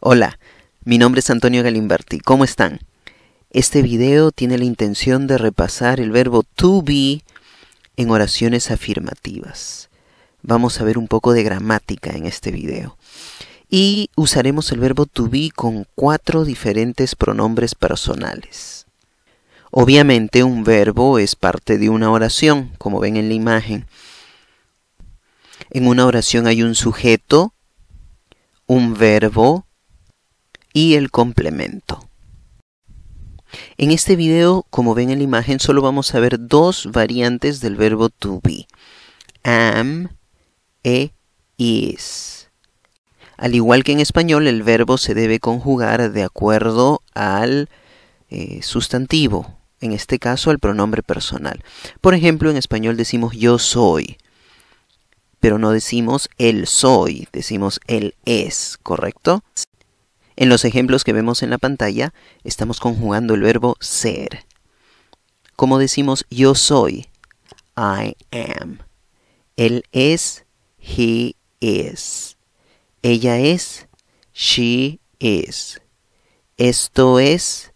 Hola, mi nombre es Antonio Galimberti. ¿Cómo están? Este video tiene la intención de repasar el verbo to be en oraciones afirmativas. Vamos a ver un poco de gramática en este video. Y usaremos el verbo to be con 4 diferentes pronombres personales. Obviamente un verbo es parte de una oración, como ven en la imagen. En una oración hay un sujeto, un verbo y el complemento. En este video, como ven en la imagen, solo vamos a ver 2 variantes del verbo to be. Am e is. Al igual que en español, el verbo se debe conjugar de acuerdo al sustantivo, en este caso al pronombre personal. Por ejemplo, en español decimos yo soy, pero no decimos él soy, decimos él es, ¿correcto? En los ejemplos que vemos en la pantalla, estamos conjugando el verbo ser. ¿Cómo decimos yo soy? I am. Él es, he is. Ella es, she is. Esto es,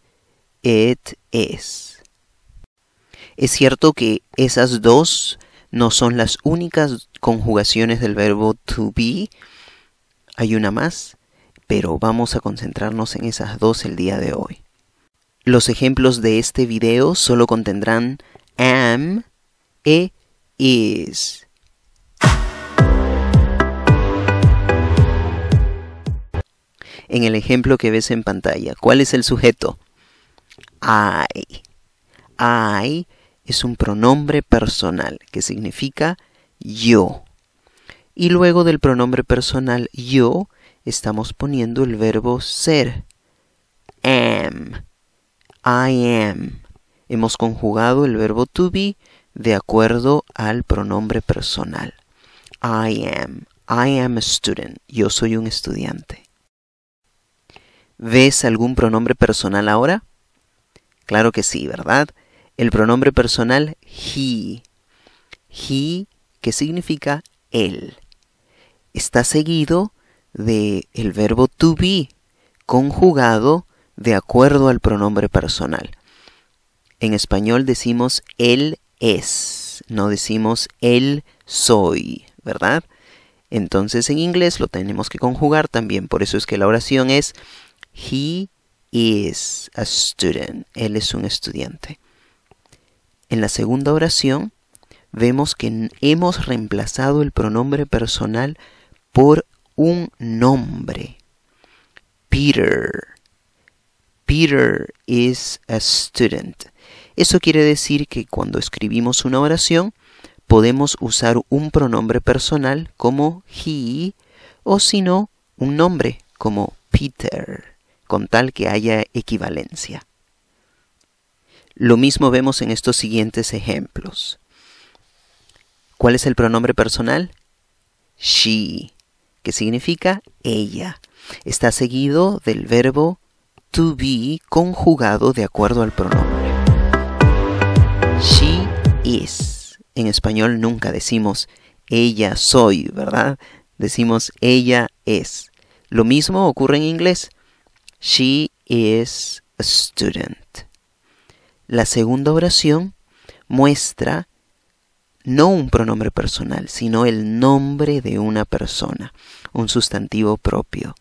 it is. Es cierto que esas 2 no son las únicas conjugaciones del verbo to be. Hay una más, pero vamos a concentrarnos en esas 2 el día de hoy. Los ejemplos de este video solo contendrán am e is. En el ejemplo que ves en pantalla, ¿cuál es el sujeto? I. I es un pronombre personal que significa yo. Y luego del pronombre personal yo, estamos poniendo el verbo ser. Am. I am. Hemos conjugado el verbo to be de acuerdo al pronombre personal. I am a student. Yo soy un estudiante. ¿Ves algún pronombre personal ahora? Claro que sí, ¿verdad? El pronombre personal he. He, que significa él. Está seguido del verbo to be, conjugado de acuerdo al pronombre personal. En español decimos él es, no decimos él soy, ¿verdad? Entonces en inglés lo tenemos que conjugar también, por eso es que la oración es he is a student. Él es un estudiante. En la segunda oración vemos que hemos reemplazado el pronombre personal por un nombre. Peter. Peter is a student. Eso quiere decir que cuando escribimos una oración podemos usar un pronombre personal como he o si no un nombre como Peter, con tal que haya equivalencia. Lo mismo vemos en estos siguientes ejemplos. ¿Cuál es el pronombre personal? She, que significa ella. Está seguido del verbo to be conjugado de acuerdo al pronombre. She is. En español nunca decimos ella soy, ¿verdad? Decimos ella es. Lo mismo ocurre en inglés. She is a student. La segunda oración muestra no un pronombre personal, sino el nombre de una persona, un sustantivo propio.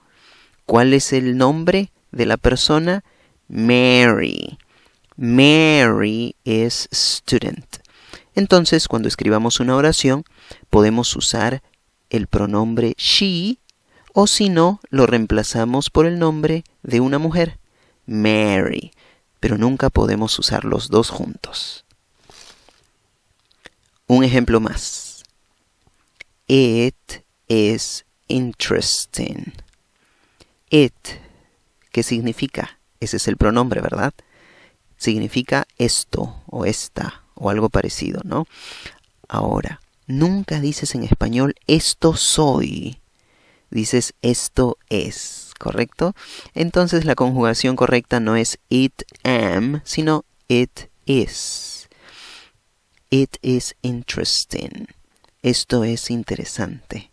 ¿Cuál es el nombre de la persona? Mary. Mary is student. Entonces, cuando escribamos una oración, podemos usar el pronombre she, o si no, lo reemplazamos por el nombre de una mujer, Mary, pero nunca podemos usar los 2 juntos. Un ejemplo más. It is interesting. It, ¿qué significa? Ese es el pronombre, ¿verdad? Significa esto o esta o algo parecido, ¿no? Ahora, nunca dices en español esto soy. Dices esto es, ¿correcto? Entonces la conjugación correcta no es it am, sino it is. It is interesting. Esto es interesante.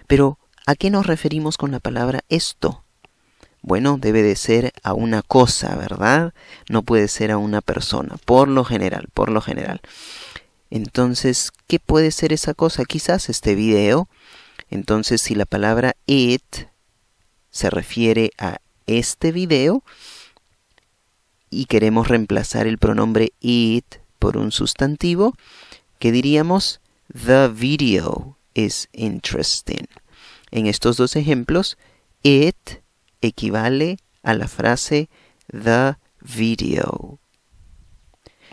Pero, ¿a qué nos referimos con la palabra esto? Bueno, debe de ser a una cosa, ¿verdad? No puede ser a una persona, por lo general. Entonces, ¿qué puede ser esa cosa? Quizás este video. Entonces, si la palabra it se refiere a este video y queremos reemplazar el pronombre it por un sustantivo, ¿qué diríamos? The video is interesting. En estos dos ejemplos, it equivale a la frase the video.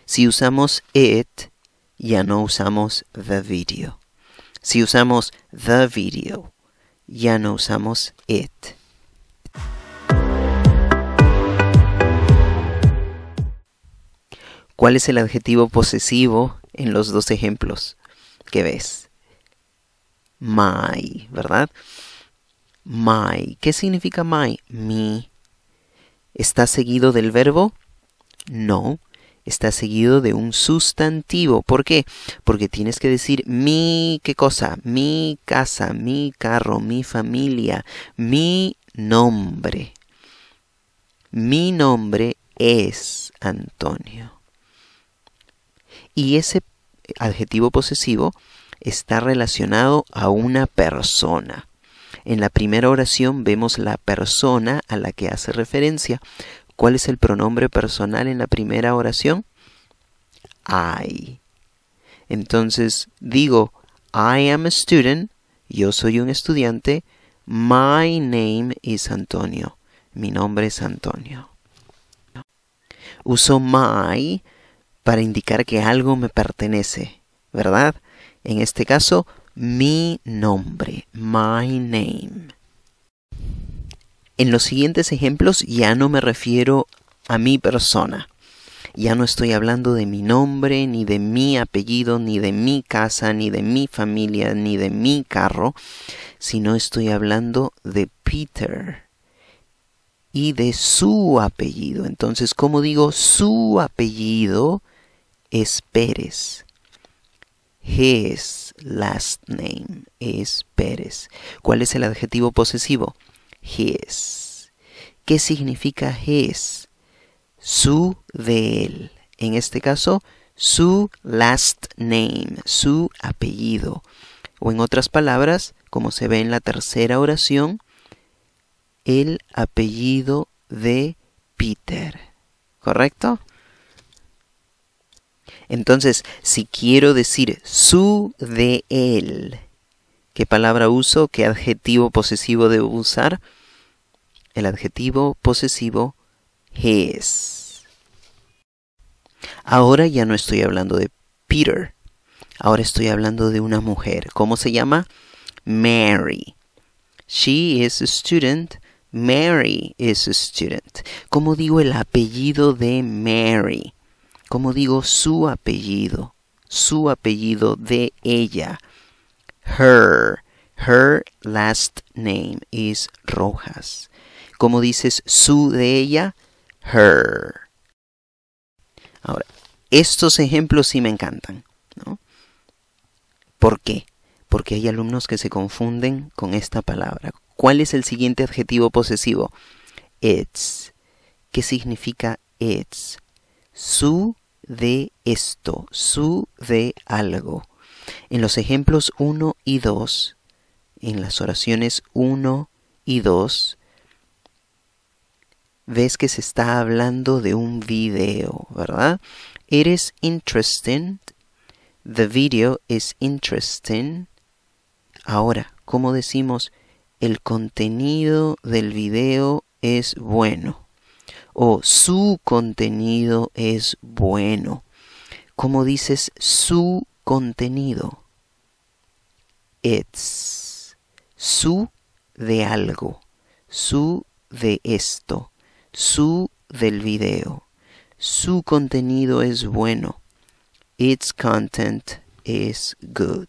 Si usamos it, ya no usamos the video. Si usamos the video, ya no usamos it. ¿Cuál es el adjetivo posesivo en los dos ejemplos que ves? My, ¿verdad? My. ¿Qué significa my? Mi. ¿Está seguido del verbo? No. Está seguido de un sustantivo. ¿Por qué? Porque tienes que decir mi, ¿qué cosa? Mi casa, mi carro, mi familia, mi nombre. Mi nombre es Antonio. Y ese adjetivo posesivo está relacionado a una persona. En la primera oración vemos la persona a la que hace referencia. ¿Cuál es el pronombre personal en la primera oración? I. Entonces digo, I am a student, yo soy un estudiante, my name is Antonio, mi nombre es Antonio. Uso my para indicar que algo me pertenece, ¿verdad? En este caso, mi nombre, my name. En los siguientes ejemplos ya no me refiero a mi persona. Ya no estoy hablando de mi nombre, ni de mi apellido, ni de mi casa, ni de mi familia, ni de mi carro, sino estoy hablando de Peter y de su apellido. Entonces, como digo, su apellido es Pérez. His last name is Pérez. ¿Cuál es el adjetivo posesivo? His. ¿Qué significa his? Su de él. En este caso, su last name, su apellido. O en otras palabras, como se ve en la tercera oración, el apellido de Peter. ¿Correcto? Entonces, si quiero decir su de él, ¿qué palabra uso? ¿Qué adjetivo posesivo debo usar? El adjetivo posesivo his. Ahora ya no estoy hablando de Peter. Ahora estoy hablando de una mujer. ¿Cómo se llama? Mary. She is a student. Mary is a student. ¿Cómo digo el apellido de Mary? ¿Cómo digo su apellido? Su apellido de ella. Her. Her last name is Rojas. ¿Cómo dices su de ella? Her. Ahora, estos ejemplos sí me encantan, ¿no? ¿Por qué? Porque hay alumnos que se confunden con esta palabra. ¿Cuál es el siguiente adjetivo posesivo? It's. ¿Qué significa it's? Su de esto, su de algo. En los ejemplos 1 y 2, en las oraciones 1 y 2, ves que se está hablando de un video, ¿verdad? It is interesting. The video is interesting. Ahora, ¿cómo decimos? El contenido del video es bueno. O su contenido es bueno. ¿Cómo dices su contenido? It's. Su de algo. Su de esto. Su del video. Su contenido es bueno. Its content is good.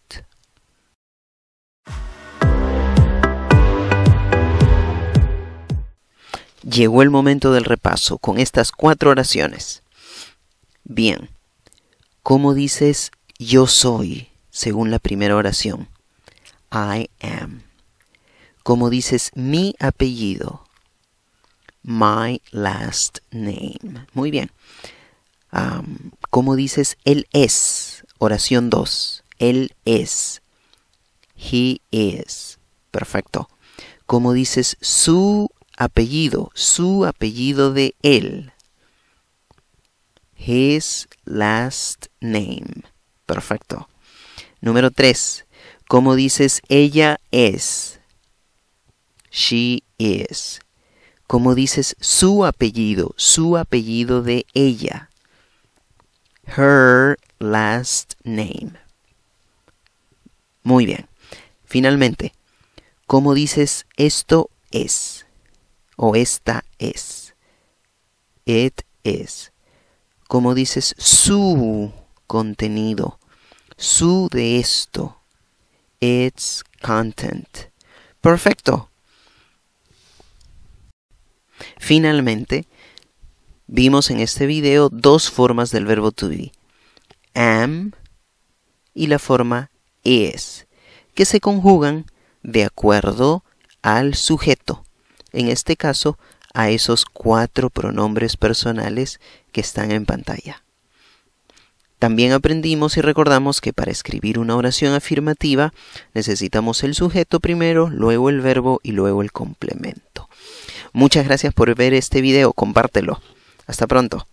Llegó el momento del repaso con estas 4 oraciones. Bien, ¿cómo dices yo soy según la primera oración? I am. ¿Cómo dices mi apellido? my last name. Muy bien. ¿Cómo dices él es? Oración 2. Él es. He is. Perfecto. ¿Cómo dices su apellido? Su apellido de él. His last name. Perfecto. Número 3. ¿Cómo dices ella es? She is. ¿Cómo dices su apellido? Su apellido de ella. Her last name. Muy bien. Finalmente, ¿cómo dices esto es? O esta es. It is. ¿Cómo dices su contenido? Su de esto. Its content. Perfecto. Finalmente, vimos en este video dos formas del verbo to be. Am y la forma is, que se conjugan de acuerdo al sujeto. En este caso, a esos 4 pronombres personales que están en pantalla. También aprendimos y recordamos que para escribir una oración afirmativa necesitamos el sujeto primero, luego el verbo y luego el complemento. Muchas gracias por ver este video, compártelo. Hasta pronto.